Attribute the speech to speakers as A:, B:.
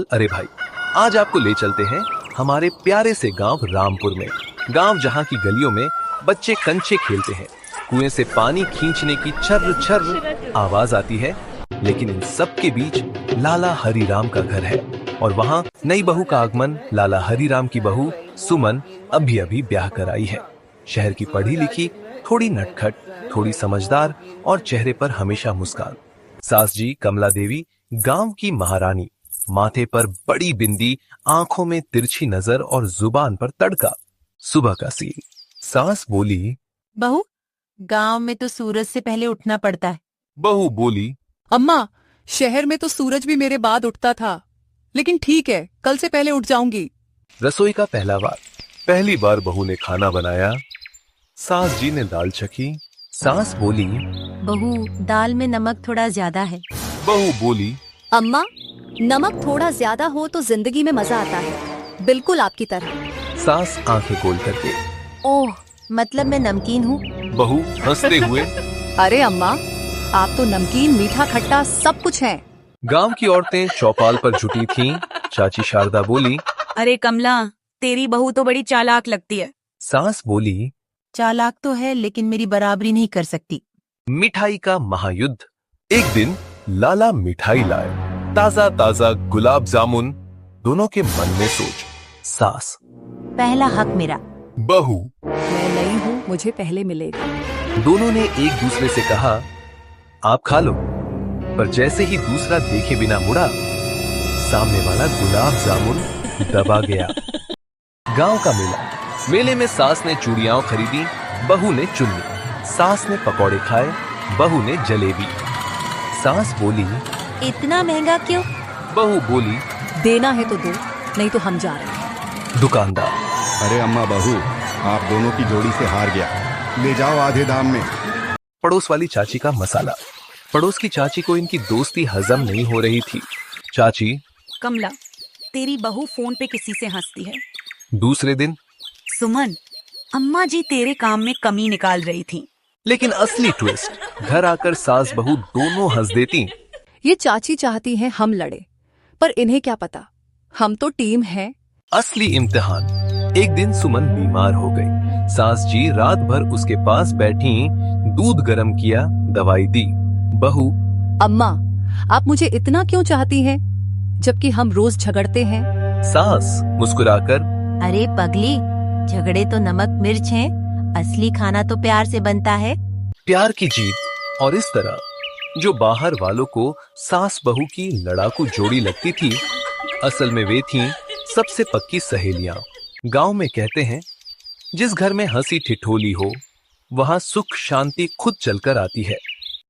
A: अरे भाई, आज आपको ले चलते हैं हमारे प्यारे से गांव रामपुर में। गांव जहां की गलियों में बच्चे कंचे खेलते हैं, कुएं से पानी खींचने की छर्र छर्र आवाज आती है, लेकिन इन सब के बीच लाला हरिराम का घर है। और वहां नई बहू का आगमन। लाला हरिराम की बहू सुमन अभी अभी ब्याह कर आई है। शहर की पढ़ी लिखी, थोड़ी नटखट, थोड़ी समझदार और चेहरे पर हमेशा मुस्कान। सास जी कमला देवी गांव की महारानी, माथे पर बड़ी बिंदी, आंखों में तिरछी नजर और जुबान पर तड़का। सुबह का सीन। सास बोली,
B: बहू, गांव में तो सूरज से पहले उठना पड़ता है।
A: बहू बोली,
C: अम्मा, शहर में तो सूरज भी मेरे बाद उठता था, लेकिन ठीक है, कल से पहले उठ जाऊंगी।
A: रसोई का पहली बार बहू ने खाना बनाया। सास जी ने दाल छकी। सास बोली,
B: बहू, दाल में नमक थोड़ा ज्यादा है।
A: बहू बोली,
D: अम्मा, नमक थोड़ा ज्यादा हो तो जिंदगी में मजा आता है, बिल्कुल आपकी तरह।
A: सास आंखें खोल करके,
B: ओह, मतलब मैं नमकीन हूँ।
A: बहू हंसते हुए।
D: अरे अम्मा, आप तो नमकीन, मीठा, खट्टा सब कुछ हैं।
A: गांव की औरतें चौपाल पर जुटी थीं। चाची शारदा बोली,
E: अरे कमला, तेरी बहू तो बड़ी चालाक लगती है।
A: सास बोली,
B: चालाक तो है, लेकिन मेरी बराबरी नहीं कर सकती।
A: मिठाई का महायुद्ध। एक दिन लाला मिठाई लाए, ताजा ताजा गुलाब जामुन। दोनों के मन में सोच। सास,
B: पहला हक मेरा।
A: बहू,
D: मैं नई हूँ, मुझे पहले मिलेगा।
A: दोनों ने एक दूसरे से कहा, आप खा लो। पर जैसे ही दूसरा देखे बिना मुड़ा, सामने वाला गुलाब जामुन दबा गया। गांव का मेला। मेले में सास ने चूड़ियां खरीदी, बहू ने चुन्नी। सास ने पकौड़े खाए, बहू ने जलेबी। सास बोली,
B: इतना महंगा क्यों?
A: बहू बोली,
D: देना है तो दो, नहीं तो हम जा रहे हैं।
A: दुकानदार,
F: अरे अम्मा बहू, आप दोनों की जोड़ी से हार गया, ले जाओ आधे दाम में।
A: पड़ोस वाली चाची का मसाला। पड़ोस की चाची को इनकी दोस्ती हजम नहीं हो रही थी। चाची,
E: कमला, तेरी बहू फोन पे किसी से हंसती है।
A: दूसरे दिन,
E: सुमन, अम्मा जी तेरे काम में कमी निकाल रही थी।
A: लेकिन असली ट्विस्ट, घर आकर सास बहू दोनों हंस देती।
D: ये चाची चाहती हैं हम लड़े, पर इन्हें क्या पता, हम तो टीम हैं।
A: असली इम्तिहान। एक दिन सुमन बीमार हो गई। सास जी रात भर उसके पास बैठी, दूध गर्म किया, दवाई दी। बहू,
D: अम्मा, आप मुझे इतना क्यों चाहती हैं, जबकि हम रोज झगड़ते हैं।
A: सास मुस्कुराकर,
B: अरे पगली, झगड़े तो नमक मिर्च हैं, असली खाना तो प्यार से बनता है।
A: प्यार की जीत। और इस तरह जो बाहर वालों को सास बहू की लड़ाकू जोड़ी लगती थी, असल में वे थीं सबसे पक्की सहेलियां। गांव में कहते हैं, जिस घर में हंसी ठिठोली हो, वहां सुख शांति खुद चलकर आती है।